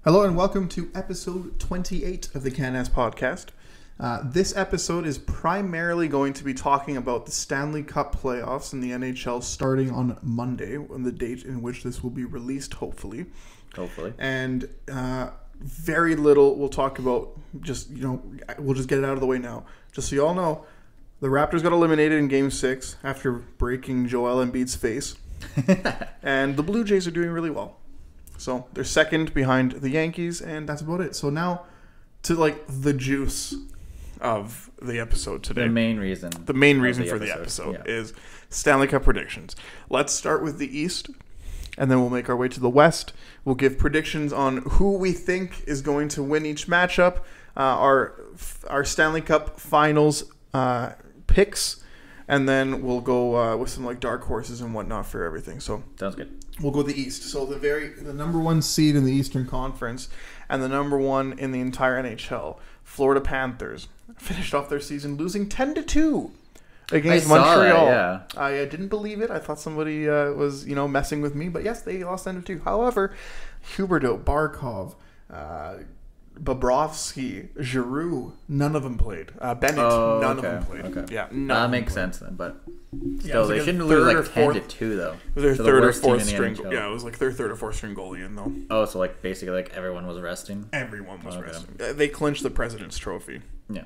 Hello and welcome to episode 28 of the CanS podcast. This episode is primarily going to be talking about the Stanley Cup playoffs in the NHL starting on Monday, on the date in which this will be released, hopefully. And very little we'll talk about, we'll just get it out of the way now. Just so you all know, the Raptors got eliminated in Game 6 after breaking Joel Embiid's face. And the Blue Jays are doing really well. So they're second behind the Yankees, and that's about it. So now to the juice of the episode today. The main reason for the episode is Stanley Cup predictions. Let's start with the East, and then we'll make our way to the West. We'll give predictions on who we think is going to win each matchup, our Stanley Cup Finals picks, and then we'll go with some dark horses and whatnot for everything. So sounds good. We'll go the East. So the number one seed in the Eastern Conference and the number one in the entire NHL, Florida Panthers, finished off their season losing 10-2 against Montreal. I didn't believe it. I thought somebody was messing with me, but yes, they lost 10-2. However, Huberdeau, Barkov, Bobrovsky, Giroux, none of them played. Bennett, none of them played. Okay. Yeah, that makes sense then, but still, they shouldn't lose 10-2 though. It was their third or fourth string. Yeah, it was their third or fourth string goalie in though. Oh, so basically everyone was resting. Everyone was resting. They clinched the President's Trophy. Yeah,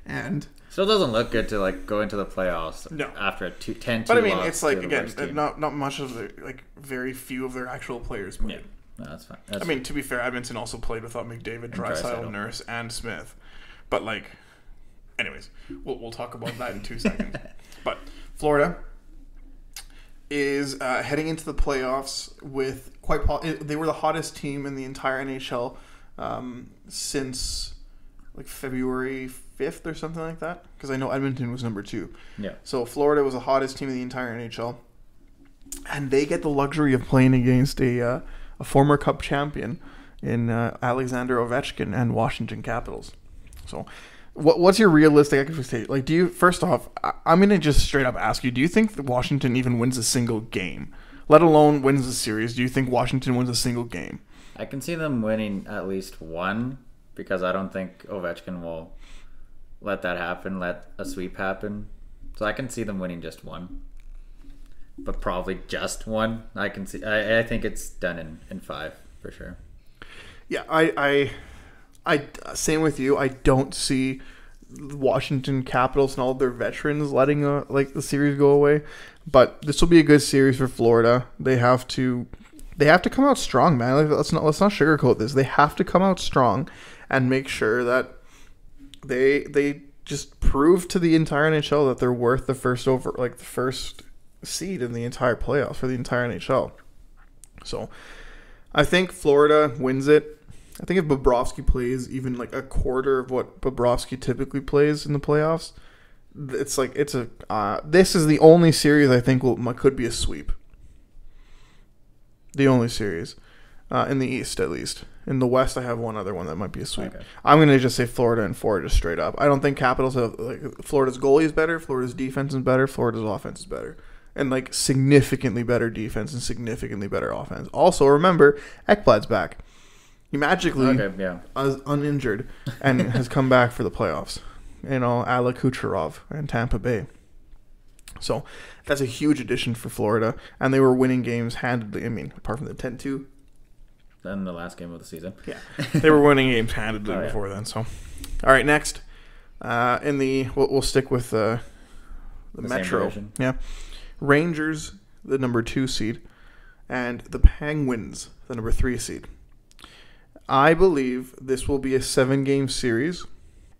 and still doesn't look good to go into the playoffs. No. After a 10-2 But I mean, loss it's again, not much of the very few of their actual players played. Yeah. No, that's fine. To be fair, Edmonton also played without McDavid, Draisaitl, Nurse, and Smith. But anyways, we'll talk about that in 2 seconds. But Florida is heading into the playoffs with they were the hottest team in the entire NHL since February 5th or something like that. Because I know Edmonton was number 2. Yeah. So Florida was the hottest team in the entire NHL, and they get the luxury of playing against a former Cup champion in Alexander Ovechkin and Washington Capitals. So, what's your realistic expectation? Do you? First off, I'm gonna just straight up ask you: do you think that Washington even wins a single game, let alone wins a series? Do you think Washington wins a single game? I can see them winning at least one because I don't think Ovechkin will let that happen, let a sweep happen. So I can see them winning just one. But probably just one. I can see. I think it's done in 5 for sure. Yeah, I same with you. I don't see Washington Capitals and all of their veterans letting the series go away. But this will be a good series for Florida. They have to come out strong, man. Let's not sugarcoat this. They have to come out strong and make sure that they just prove to the entire NHL that they're worth the first seed in the entire playoffs for the entire NHL. So I think Florida wins it. I think if Bobrovsky plays even a quarter of what Bobrovsky typically plays in the playoffs, this is the only series I think could be a sweep. The only series in the East, at least. In the West, I have one other one that might be a sweep. Okay. I'm going to just say Florida and 4 just straight up. I don't think Capitals have Florida's goalie is better, Florida's defense is better, Florida's offense is better. And significantly better defense and significantly better offense. Also, remember, Ekblad's back. He magically is uninjured and has come back for the playoffs. A la Kucherov and Tampa Bay. So that's a huge addition for Florida. And they were winning games handedly. I mean, apart from the 10-2. Then the last game of the season. Yeah. They were winning games handedly before then. So, all right, next. We'll stick with the Metro. Yeah. Rangers, the number 2 seed, and the Penguins, the number 3 seed. I believe this will be a 7-game series,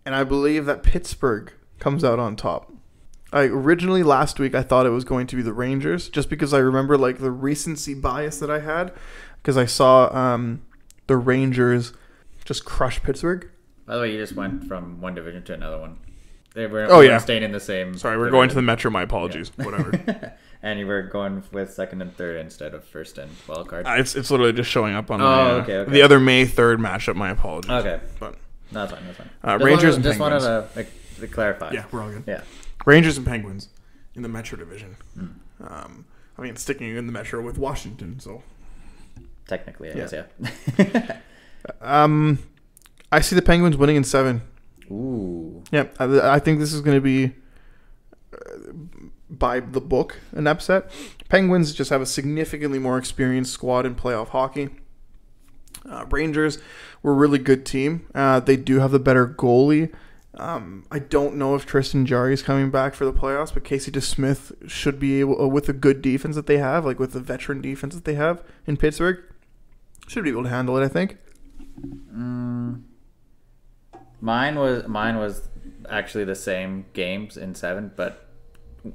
and I believe that Pittsburgh comes out on top. Originally last week I thought it was going to be the Rangers, just because I remember the recency bias that I had, because I saw the Rangers just crush Pittsburgh. By the way, you just went from one division to another one. They were staying in the same. Sorry, we're going to the Metro. My apologies. Yeah. Whatever. And you were going with second and third instead of first and wild card. It's literally just showing up on the other May 3rd matchup. My apologies. Okay, but that's fine. Rangers and Penguins. Just wanted to clarify. Yeah, we're all good. Yeah, Rangers and Penguins in the Metro division. Sticking in the Metro with Washington. So technically, I guess, yeah. I see the Penguins winning in 7. Ooh. Yeah, I think this is going to be by the book an upset. Penguins just have a significantly more experienced squad in playoff hockey. Rangers were a really good team. They do have the better goalie. I don't know if Tristan Jarry is coming back for the playoffs, but Casey DeSmith should be able, with a good defense that they have, like with the veteran defense that they have in Pittsburgh, should be able to handle it, I think. Mine was actually the same games in 7, but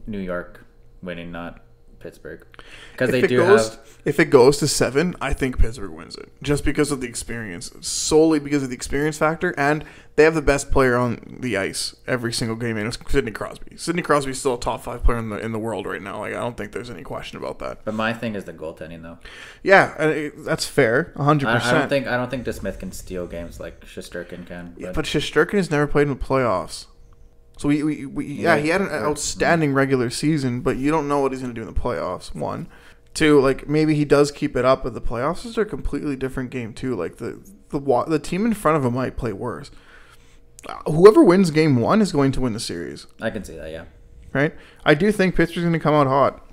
New York winning, not Pittsburgh, because they do have. If it goes to 7, I think Pittsburgh wins it, just because of the experience, solely because of the experience factor, and they have the best player on the ice every single game, and it's Sidney Crosby. Sidney Crosby is still a top 5 player in the world right now. Like, I don't think there's any question about that. But my thing is the goaltending, though. Yeah, that's fair, 100%. I don't think DeSmith can steal games like Shesterkin can. Yeah, but Shesterkin has never played in the playoffs. So he had an outstanding regular season, but you don't know what he's going to do in the playoffs. 1, 2, like maybe he does keep it up, but the playoffs is a completely different game too. Like the team in front of him might play worse. Whoever wins game 1 is going to win the series. I can see that, yeah. Right? I do think Pittsburgh's going to come out hot.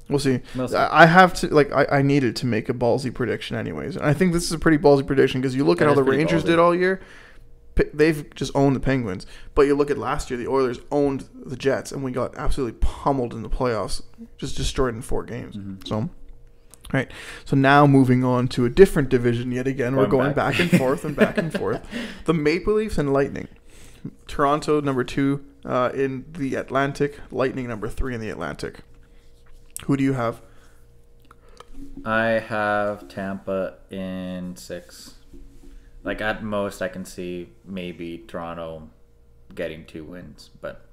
We'll see. I needed to make a ballsy prediction anyways. And I think this is a pretty ballsy prediction because you look at how the Rangers did all year. They've just owned the Penguins. But you look at last year, the Oilers owned the Jets, and we got absolutely pummeled in the playoffs, just destroyed in 4 games. Mm-hmm. So, right. So now moving on to a different division yet again. We're going back and forth and back and forth. The Maple Leafs and Lightning. Toronto, number 2 in the Atlantic. Lightning, number 3 in the Atlantic. Who do you have? I have Tampa in 6. Like, at most, I can see maybe Toronto getting 2 wins. But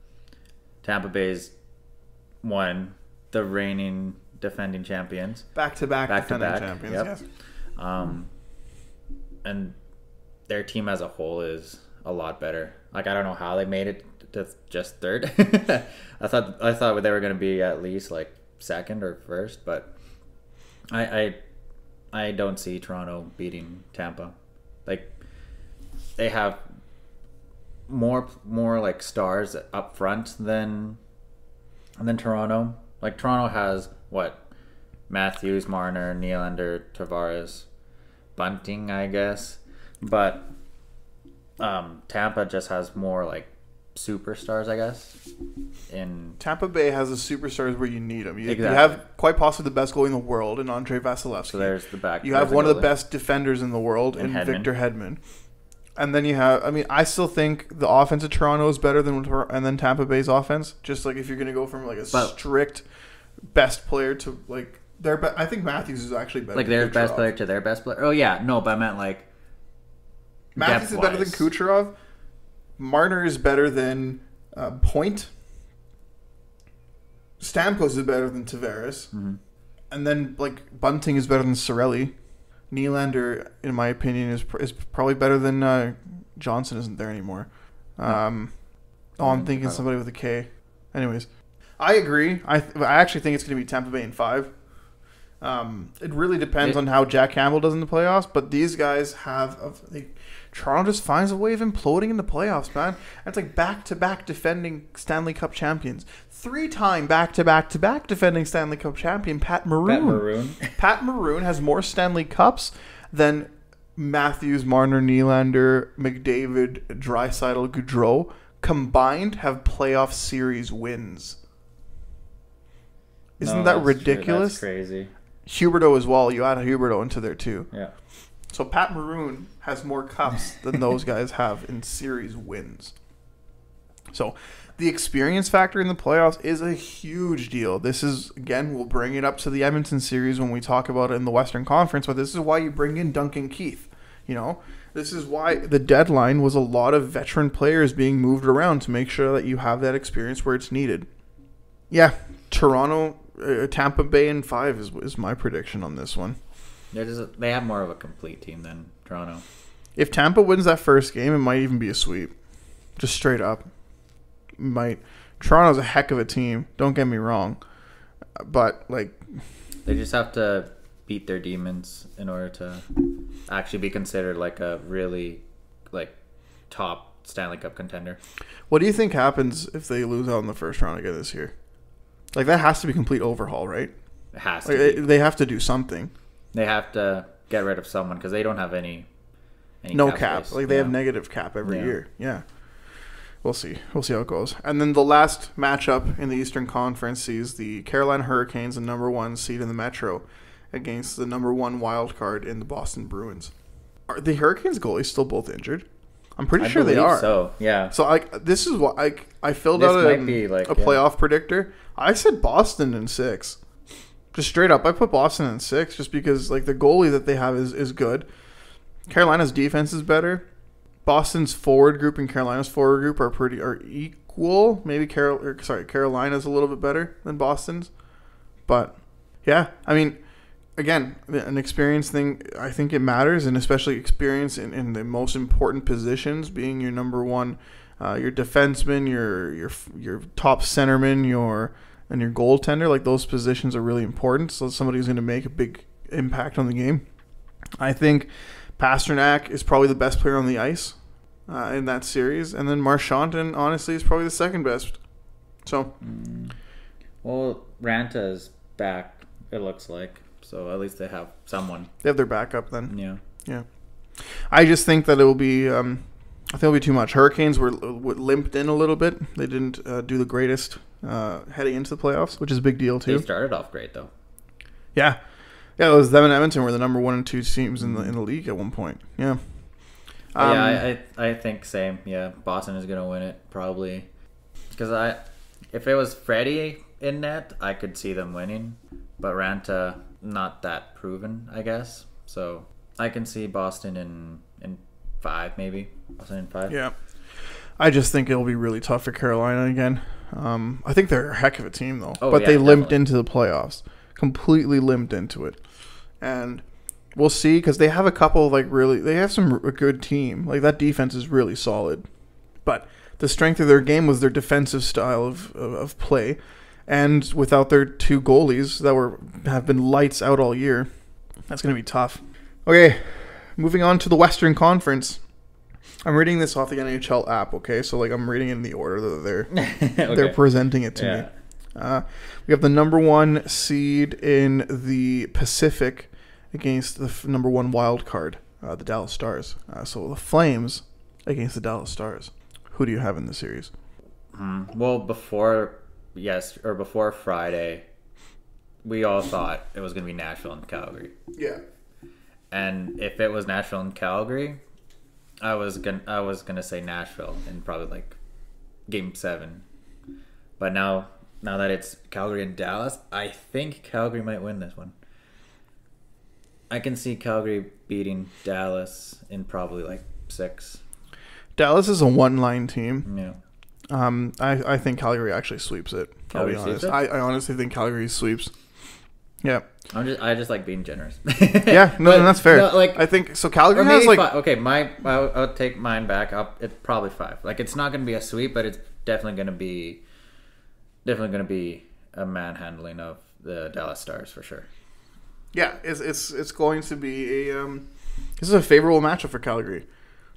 Tampa Bay's won, the reigning defending champions. Back-to-back defending champions, yep. Yes. And their team as a whole is a lot better. Like, I don't know how they made it to just 3rd. I thought they were going to be at least, like, 2nd or 1st. But I don't see Toronto beating Tampa. Like, they have more like stars up front than Toronto. Like, Toronto has what? Matthews, Marner, Nylander, Tavares, Bunting, I guess. But Tampa just has more like superstars, I guess. In Tampa Bay has the superstars where you need them. You Exactly. have quite possibly the best goalie in the world in Andrei Vasilevsky. So there's the back. You have one of the best defenders in the world in Hedman. Victor Hedman. And then you have, I still think the offense of Toronto is better than Tampa Bay's offense. Just like if you're going to go from like a strict best player to like I think Matthews is actually better. Like their best player to their best player. Oh yeah, no, but I meant like Matthews is better than Kucherov. Marner is better than Point. Stamkos is better than Tavares. Mm-hmm. And then like Bunting is better than Cirelli. Nylander, in my opinion, is probably better than Johnson. Isn't there anymore? I'm thinking somebody with a K. Anyways, I agree. I actually think it's going to be Tampa Bay in 5. It really depends on how Jack Campbell does in the playoffs, but these guys Toronto just finds a way of imploding in the playoffs, man. And it's like back-to-back defending Stanley Cup champions. 3-time back-to-back defending Stanley Cup champion Pat Maroon. Pat Maroon has more Stanley Cups than Matthews, Marner, Nylander, McDavid, Draisaitl, Gaudreau combined have playoff series wins. Isn't that ridiculous? That's crazy. Huberdeau as well. You add Huberdeau into there too. Yeah. So Pat Maroon has more cups than those guys have in series wins. So the experience factor in the playoffs is a huge deal. This is, again, we'll bring it up to the Edmonton series when we talk about it in the Western Conference, but this is why you bring in Duncan Keith. You know, this is why the deadline was a lot of veteran players being moved around to make sure that you have that experience where it's needed. Yeah, Toronto, Tampa Bay in 5 is my prediction on this one. They have more of a complete team than Toronto. If Tampa wins that first game, it might even be a sweep. Just straight up. Might. Toronto's a heck of a team. Don't get me wrong. But, like... They just have to beat their demons in order to actually be considered like a really like top Stanley Cup contender. What do you think happens if they lose out in the first round again this year? Like, that has to be a complete overhaul, right? It has to. Like, they have to do something. They have to get rid of someone because they don't have any no cap. space. Like, they have negative cap every year. Yeah. We'll see. We'll see how it goes. And then the last matchup in the Eastern Conference sees the Carolina Hurricanes, the number 1 seed in the Metro, against the number 1 wild card in the Boston Bruins. Are the Hurricanes goalies still both injured? I'm pretty sure they are. So, yeah. So this is what I filled out a playoff predictor. I said Boston in 6. Just straight up, I put Boston in 6 just because like the goalie that they have is good. Carolina's defense is better. Boston's forward group and Carolina's forward group are equal. Maybe Carolina's a little bit better than Boston's. But yeah, I mean, again, an experience thing, I think it matters, and especially experience in the most important positions, being your number 1, your defenseman, your top centerman, and your goaltender. Like, those positions are really important. So somebody who's going to make a big impact on the game. I think Pasternak is probably the best player on the ice in that series, and then Marchand, honestly, is probably the second best. So, well, Ranta is back. It looks like. So at least they have someone. They have their backup then. Yeah. I just think that it will be. I think it'll be too much. Hurricanes were limped in a little bit. They didn't do the greatest heading into the playoffs, which is a big deal too. They started off great though. Yeah. It was them and Edmonton were the number 1 and 2 teams in the league at one point. Yeah. I think same. Yeah, Boston is gonna win it probably because if it was Freddie in net, I could see them winning, but Ranta not that proven, I guess. So I can see Boston in 5 maybe. Boston in 5. Yeah. I just think it'll be really tough for Carolina again. I think they're a heck of a team though, but they limped into the playoffs, completely limped into it, and we'll see because they have a couple they have a good team. Like, that defense is really solid, but the strength of their game was their defensive style of play, and without their 2 goalies that have been lights out all year, that's going to be tough. Okay, moving on to the Western Conference. I'm reading this off the NHL app, okay? So, I'm reading it in the order that they're presenting it to me. We have the number 1 seed in the Pacific against the number 1 wild card, the Dallas Stars. So, the Flames against the Dallas Stars. Who do you have in the series? Well, before Friday, we all thought it was going to be Nashville and Calgary. Yeah. And if it was Nashville and Calgary, I was gonna say Nashville in probably Game 7, but now that it's Calgary and Dallas, I think Calgary might win this one. I can see Calgary beating Dallas in probably 6. Dallas is a 1-line team. Yeah. I think Calgary actually sweeps it. I'll be honest. I honestly think Calgary sweeps. Yeah. I just like being generous. Yeah, no, that's fair. No, I think so. Calgary has 5. Okay, I'll take mine back. It's probably 5. It's not going to be a sweep, but it's definitely going to be a manhandling of the Dallas Stars for sure. Yeah, it's going to be this is a favorable matchup for Calgary.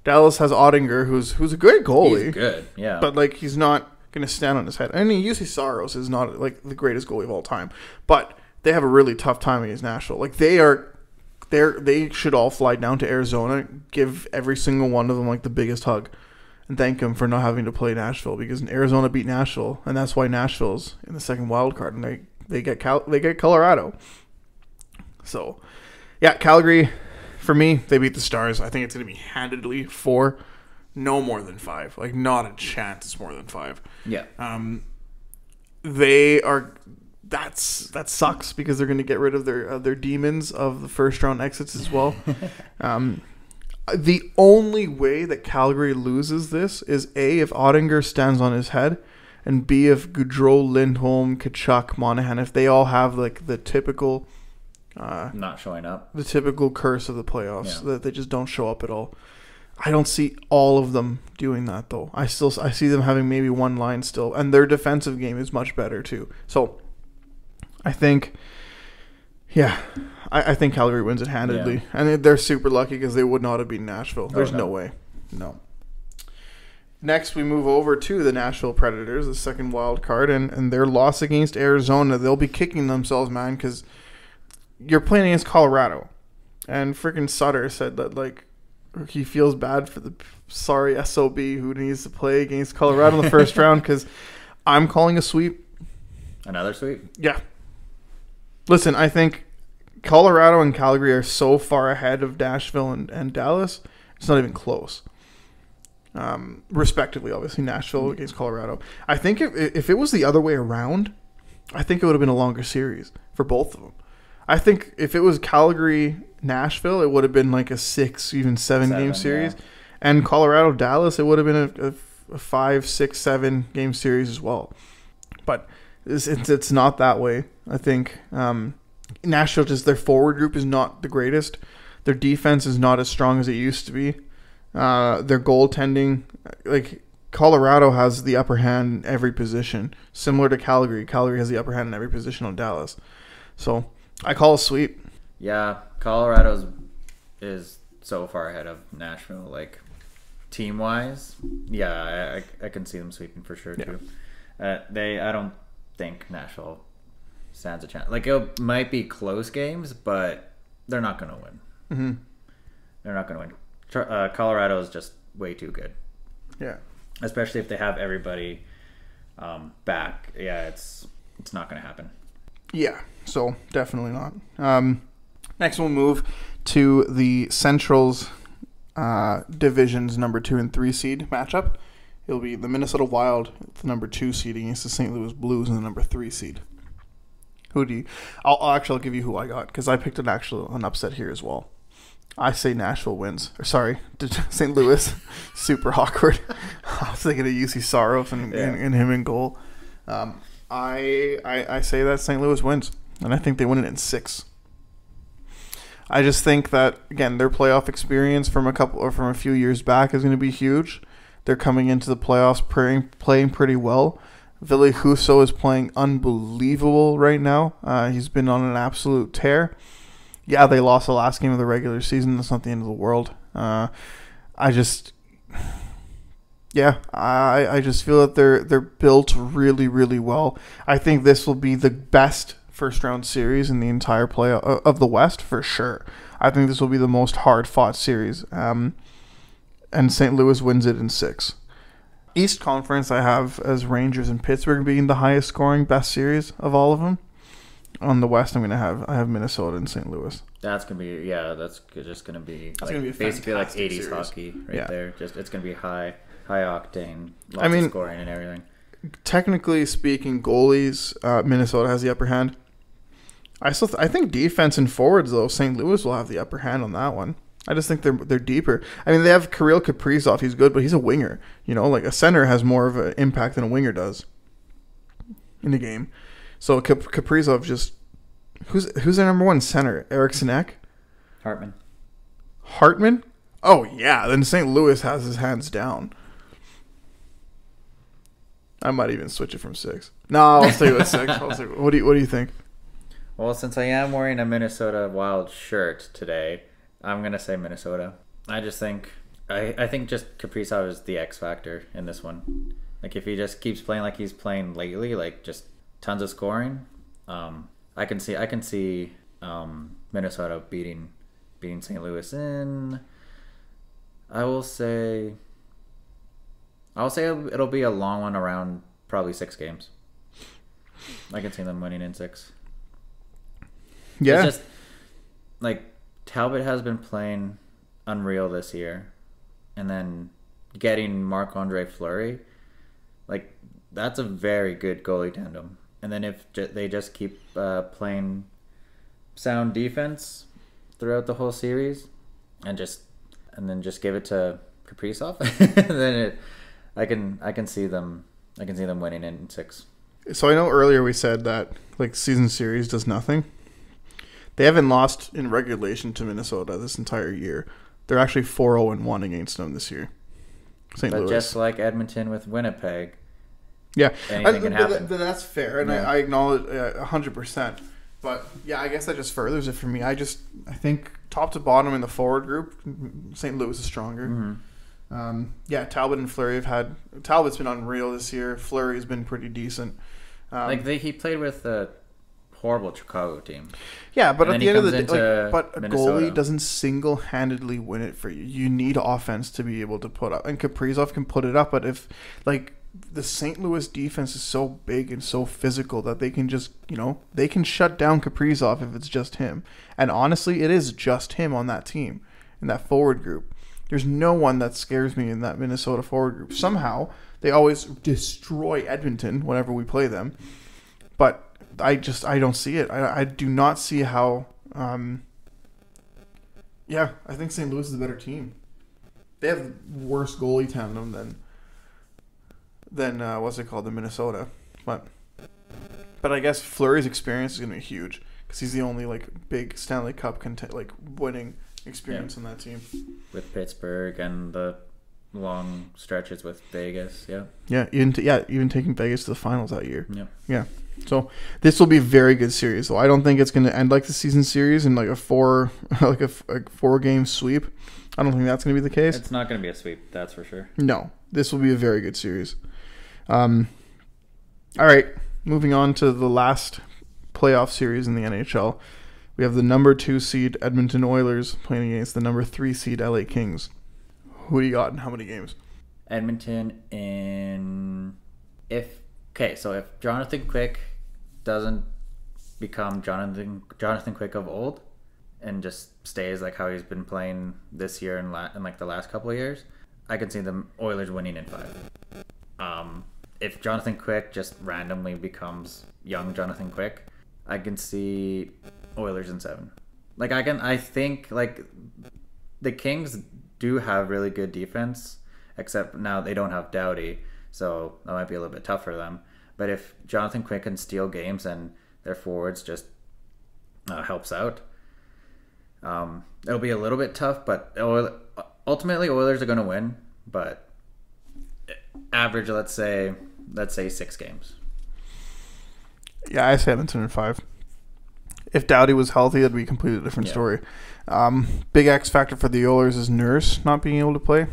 Dallas has Ottinger, who's a great goalie. He's good, yeah, but he's not going to stand on his head. I mean, UC Saros is not the greatest goalie of all time, but they have a really tough time against Nashville. They should all fly down to Arizona, give every single one of them the biggest hug, and thank them for not having to play Nashville, because Arizona beat Nashville, and that's why Nashville's in the second wild card, and they get Colorado. So, yeah, Calgary, for me, they beat the Stars. I think it's going to be handedly 4, no more than 5. Not a chance it's more than 5. Yeah. They are. That sucks because they're going to get rid of their demons of the first round exits as well. The only way that Calgary loses this is A, if Ottinger stands on his head, and B, if Gaudreau, Lindholm, Kachuk, Monahan, if they all have the typical not showing up, the typical curse of the playoffs, that they just don't show up at all. I don't see all of them doing that though. I see them having maybe 1 line still, and their defensive game is much better too. So I think Yeah. I think Calgary wins it handedly. Yeah. And they're super lucky because they would not have beaten Nashville. There's no way. No. Next, we move over to the Nashville Predators, the second wild card, and their loss against Arizona. They'll be kicking themselves, man, because you're playing against Colorado. And freaking Sutter said that, like, he feels bad for the sorry SOB who needs to play against Colorado in the first round because I'm calling a sweep. Another sweep? Yeah. Listen, I think Colorado and Calgary are so far ahead of Nashville and Dallas, it's not even close. Respectively, obviously, Nashville against Colorado. I think if it was the other way around, I think it would have been a longer series for both of them. I think if it was Calgary-Nashville, it would have been like a 6, even 7-game series. Yeah. And Colorado-Dallas, it would have been a 5, 6, 7-game series as well. But it's not that way. I think Nashville, just their forward group is not the greatest. Their defense is not as strong as it used to be. Their goaltending, like Colorado has the upper hand in every position, similar to Calgary. Calgary has the upper hand in every position on Dallas. So I call a sweep. Yeah, Colorado's is so far ahead of Nashville, like team-wise. Yeah, I can see them sweeping for sure too. I don't think Nashville stands a chance. Like it might be close games, but they're not going to win. Mm-hmm. They're not going to win. Colorado is just way too good. Yeah, especially if they have everybody back. Yeah, it's not going to happen. Yeah, so definitely not. Next, we'll move to the Central's division's number 2 and 3 seed matchup. It'll be the Minnesota Wild, the number 2 seed, against the St. Louis Blues in the number 3 seed. Who do you? I'll give you who I got because I picked an upset here as well. I say Nashville wins. Or sorry, St. Louis. Super awkward. I was thinking of UC Saros and him in goal. I say that St. Louis wins, and I think they win it in 6. I just think that, again, their playoff experience from a few years back is going to be huge. They're coming into the playoffs playing pretty well. Ville Husso is playing unbelievable right now. He's been on an absolute tear. Yeah, they lost the last game of the regular season. That's not the end of the world. I just feel that they're built really, really well. I think this will be the best first round series in the entire playoff of the West for sure. I think this will be the most hard fought series. And St. Louis wins it in 6. East Conference, I have as Rangers and Pittsburgh being the highest scoring best series of all of them. On the West, I have Minnesota and St. Louis. That's gonna be that's just gonna be basically like 80s series. Hockey there. Just it's gonna be high octane, lots of scoring and everything. Technically speaking, goalies, Minnesota has the upper hand. I think defense and forwards though, St. Louis will have the upper hand on that one. I just think they're deeper. I mean, they have Kirill Kaprizov. He's good, but he's a winger. You know, like a center has more of an impact than a winger does in the game. So Kaprizov just who's their number 1 center? Eriksson Ek? Hartman? Oh yeah, then St. Louis has his hands down. I might even switch it from 6. No, I'll stay with 6. What do you think? Well, since I am wearing a Minnesota Wild shirt today, I'm gonna say Minnesota. I just think I think just Kaprizov is the X factor in this one. Like if he just keeps playing like he's playing lately, like just tons of scoring, I can see Minnesota beating St. Louis in. I'll say it'll be a long one, around probably 6 games. I can see them winning in 6. Yeah, it's just like Talbot has been playing unreal this year, and then getting Marc-Andre Fleury, like that's a very good goalie tandem. And then if they just keep playing sound defense throughout the whole series, and then just give it to Kaprizov, then I can see them winning in 6. So I know earlier we said that like season series does nothing. They haven't lost in regulation to Minnesota this entire year. They're actually 4-0-1 against them this year. St. Louis. Just like Edmonton with Winnipeg. Yeah, anything can happen. That's fair, and I acknowledge 100%. But yeah, I guess that just furthers it for me. I think top to bottom in the forward group, St. Louis is stronger. Mm-hmm. Talbot and Fleury Talbot's been unreal this year. Fleury's been pretty decent. He played with a horrible Chicago team. Yeah, but And at then the he end of the comes day, into but a Minnesota. goalie doesn't single-handedly win it for you. You need offense to be able to put up, and Kaprizov can put it up. But if the St. Louis defense is so big and so physical that they can just they can shut down Kaprizov if it's just him. And honestly, it is just him on that team in that forward group. There's no one that scares me in that Minnesota forward group. Somehow they always destroy Edmonton whenever we play them, but I don't see it. I do not see how. I think St. Louis is a better team. They have worse goalie tandem than the Minnesota, but I guess Fleury's experience is gonna be huge because he's the only big Stanley Cup winning experience on that team with Pittsburgh and the long stretches with Vegas. Even taking Vegas to the finals that year. Yeah. So this will be a very good series. So I don't think it's going to end like the season series in a 4-game sweep. I don't think that's going to be the case. It's not going to be a sweep, that's for sure. No, this will be a very good series. All right, moving on to the last playoff series in the NHL. We have the number 2 seed Edmonton Oilers playing against the number 3 seed LA Kings. Who do you got and how many games? Edmonton if Jonathan Quick doesn't become Jonathan Quick of old and just stays how he's been playing this year and the last couple of years, I can see the Oilers winning in 5. If Jonathan Quick just randomly becomes young Jonathan Quick, I can see Oilers in 7. I think the Kings do have really good defense, except now they don't have Doughty, so that might be a little bit tough for them. But if Jonathan Quick can steal games and their forwards just helps out, it'll be a little bit tough. But ultimately, Oilers are going to win. But average, let's say 6 games. Yeah, I say Edmonton in 5. If Doughty was healthy, that'd be a completely different story. Big X factor for the Oilers is Nurse not being able to play.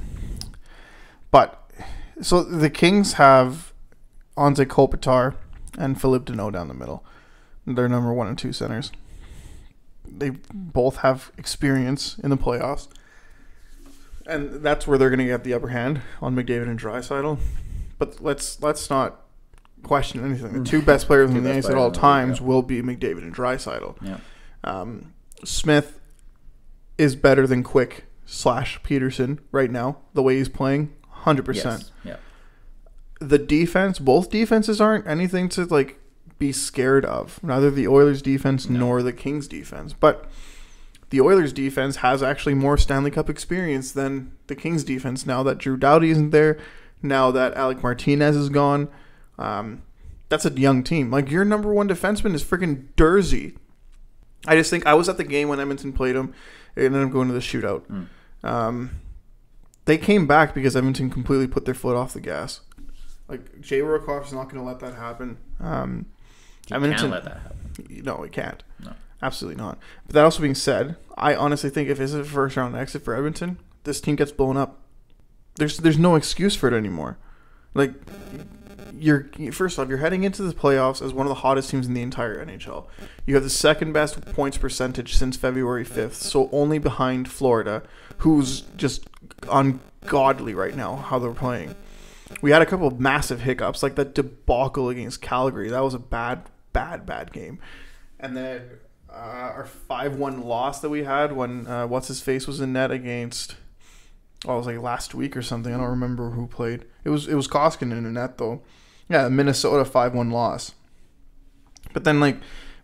But so the Kings have Anze Kopitar and Philippe Deneau down the middle. They're number 1 and 2 centers. They both have experience in the playoffs, and that's where they're going to get the upper hand on McDavid and Draisaitl. But let's not question anything. The 2 best players in the ice at all times will be McDavid and Draisaitl. Yeah. Smith is better than Quick / Peterson right now. The way he's playing, 100%. Yes. Yeah. The defense, both defenses aren't anything to be scared of. Neither the Oilers defense nor the Kings defense. But the Oilers defense has actually more Stanley Cup experience than the Kings defense now that Drew Doughty isn't there, now that Alec Martinez is gone. That's a young team. Your number 1 defenseman is freaking Dursey. I just think I was at the game when Edmonton played him and ended up going to the shootout. They came back because Edmonton completely put their foot off the gas. Jay Rurkoff's not going to let that happen. Edmonton can't let that happen. No, he can't. No. Absolutely not. But that also being said, I honestly think if it's a first round exit for Edmonton, this team gets blown up. There's no excuse for it anymore. First off, you're heading into the playoffs as one of the hottest teams in the entire NHL. You have the second best points percentage since February 5th, so only behind Florida, who's just ungodly right now how they're playing. We had a couple of massive hiccups, like that debacle against Calgary. That was a bad game. And then our 5-1 loss that we had when what's-his-face was in net against... it was last week or something. I don't remember who played. It was Koskinen in net, though. Yeah, Minnesota 5-1 loss. But then,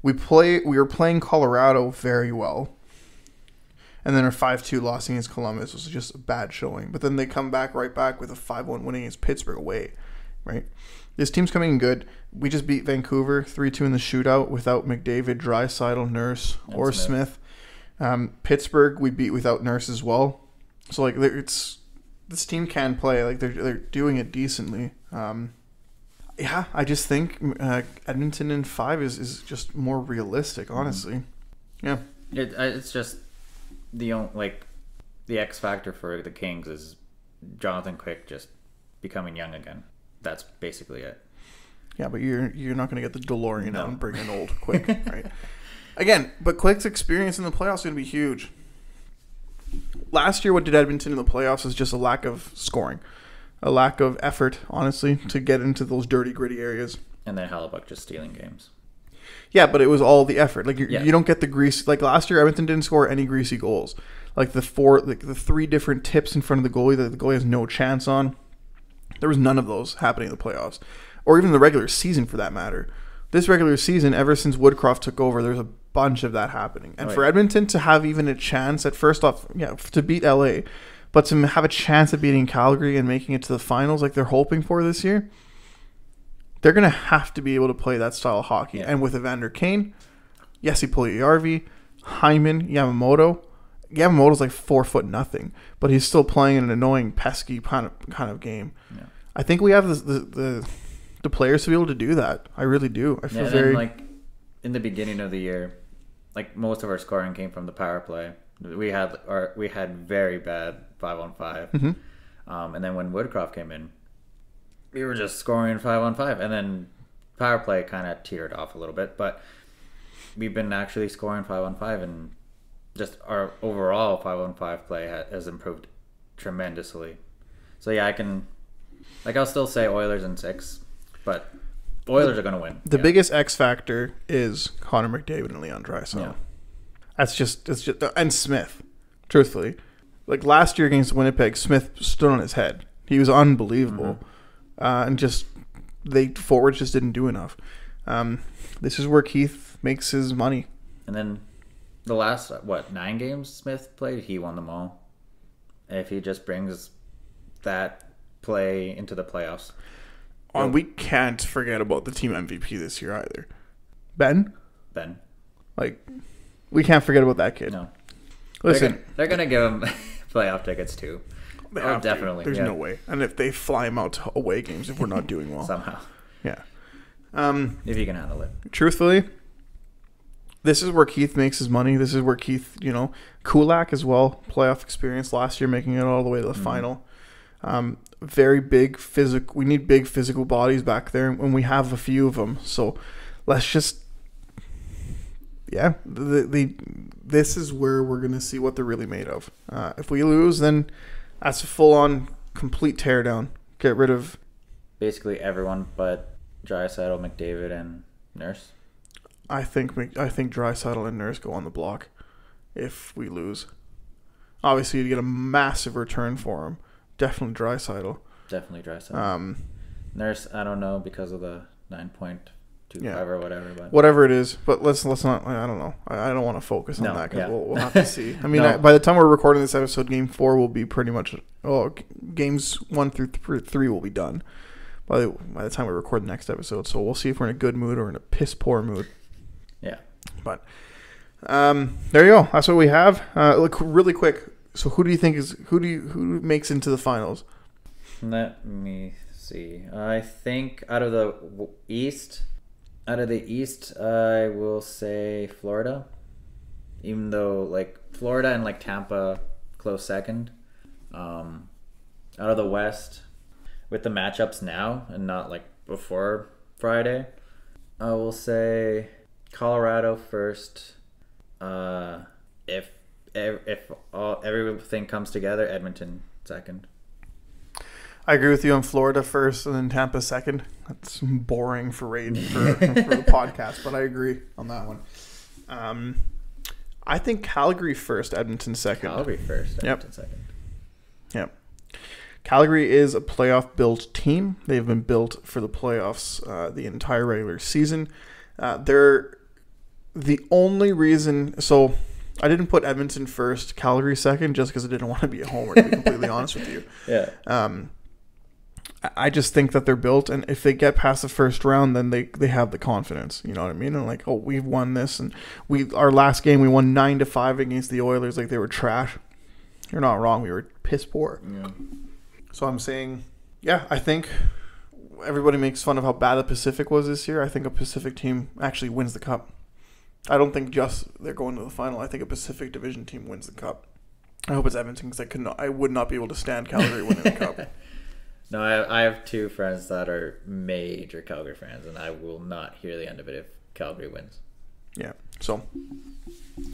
we were playing Colorado very well. And then our 5-2 loss against Columbus was just a bad showing. But then they come right back with a 5-1 win against Pittsburgh away, right? This team's coming in good. We just beat Vancouver 3-2 in the shootout without McDavid, Draisaitl, Nurse, or Smith. Pittsburgh we beat without Nurse as well. So this team can play. They're doing it decently. Yeah, I just think Edmonton in 5 is just more realistic, honestly. Yeah. It's just the X factor for the Kings is Jonathan Quick just becoming young again. That's basically it. Yeah, but you're not going to get the DeLorean out and bring in old Quick, right? Again, but Quick's experience in the playoffs is going to be huge. Last year, what did Edmonton in the playoffs is just a lack of scoring, a lack of effort, honestly, to get into those dirty, gritty areas. And then Hellebuck just stealing games. Yeah, but it was all the effort. Like you don't get the grease. Like last year, Edmonton didn't score any greasy goals. Like the 3 different tips in front of the goalie that the goalie has no chance on. There was none of those happening in the playoffs, or even the regular season for that matter. This regular season, ever since Woodcroft took over, there's a bunch of that happening. And for Edmonton to have even a chance at first off, to beat LA, but to have a chance at beating Calgary and making it to the finals like they're hoping for this year, they're going to have to be able to play that style of hockey. Yeah. And with Evander Kane, Jesse Puljujärvi, Hyman, Yamamoto's like 4'0", but he's still playing an annoying, pesky kind of game. Yeah. I think we have the players to be able to do that. I really do. I feel very like in the beginning of the year, like most of our scoring came from the power play. We had very bad 5-on-5, and then when Woodcroft came in, we were just scoring 5-on-5, and then power play kind of teetered off a little bit, but we've been actually scoring 5-on-5, and just our overall 5-on-5 play has improved tremendously. So yeah, I'll still say Oilers in 6, but Oilers are going to win. The biggest X factor is Connor McDavid and Leon Draisaitl. Yeah. It's just and Smith, truthfully. Like last year against Winnipeg, Smith stood on his head. He was unbelievable. And just forwards just didn't do enough. This is where Keith makes his money. And then the last 9 games Smith played, he won them all. If he just brings that play into the playoffs. We can't forget about the team MVP this year either. Ben. Like, we can't forget about that kid. No. Listen. They're going to give him playoff tickets too. Oh, definitely. There's no way. And if they fly him out to away games if we're not doing well. Somehow. Yeah. If you can handle it. Truthfully, this is where Keith makes his money. This is where Keith, Kulak as well, playoff experience last year, making it all the way to the final. Very big physical. We need big physical bodies back there, and we have a few of them. So let's just, this is where we're gonna see what they're really made of. If we lose, then that's a full-on, complete teardown. Get rid of basically everyone but Draisaitl, McDavid, and Nurse. I think Draisaitl and Nurse go on the block if we lose. Obviously, you get a massive return for him. Definitely Draisaitl. Nurse, I don't know because of the 9.25 or whatever. But whatever it is, but let's not. I don't know. I don't want to focus on that because we'll have to see. I mean, by the time we're recording this episode, Game 4 will be pretty much. Games 1 through 3 will be done by the time we record the next episode. So we'll see if we're in a good mood or in a piss poor mood. Yeah. But there you go. That's what we have. Look really quick. So who do you think who makes into the finals? Let me see. I think out of the East, I will say Florida. Even though Florida and Tampa close second. Out of the West, with the matchups now and not before Friday, I will say Colorado first. If everything comes together, Edmonton second. I agree with you on Florida first and then Tampa second. That's boring for the podcast, but I agree on that one. I think Calgary first, Edmonton second. Second. Yep. Calgary is a playoff-built team. They've been built for the playoffs the entire regular season. They're the only reason... So... I didn't put Edmonton first, Calgary second, just because I didn't want to be a homer, to be completely honest with you. Yeah. I just think that they're built, and if they get past the first round, then they have the confidence. You know what I mean? And we've won this, and our last game we won 9-5 against the Oilers, they were trash. You're not wrong. We were piss poor. Yeah. So I'm saying, I think everybody makes fun of how bad the Pacific was this year. I think a Pacific team actually wins the Cup. I don't think just they're going to the final. I think a Pacific Division team wins the Cup. I hope it's Edmonton because I would not be able to stand Calgary winning the Cup. No, I have two friends that are major Calgary fans, and I will not hear the end of it if Calgary wins. Yeah. So,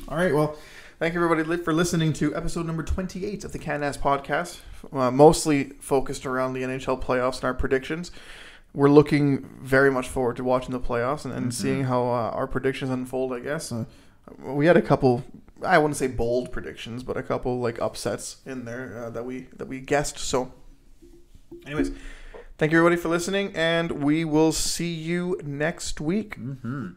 all right. Well, thank you everybody for listening to episode number 28 of the Can-Ass podcast. Mostly focused around the NHL playoffs and our predictions. We're looking very much forward to watching the playoffs and seeing how our predictions unfold, I guess. We had a couple, I wouldn't say bold predictions, but a couple like upsets in there that we guessed. So, anyways, thank you everybody for listening, and we will see you next week. Mm-hmm.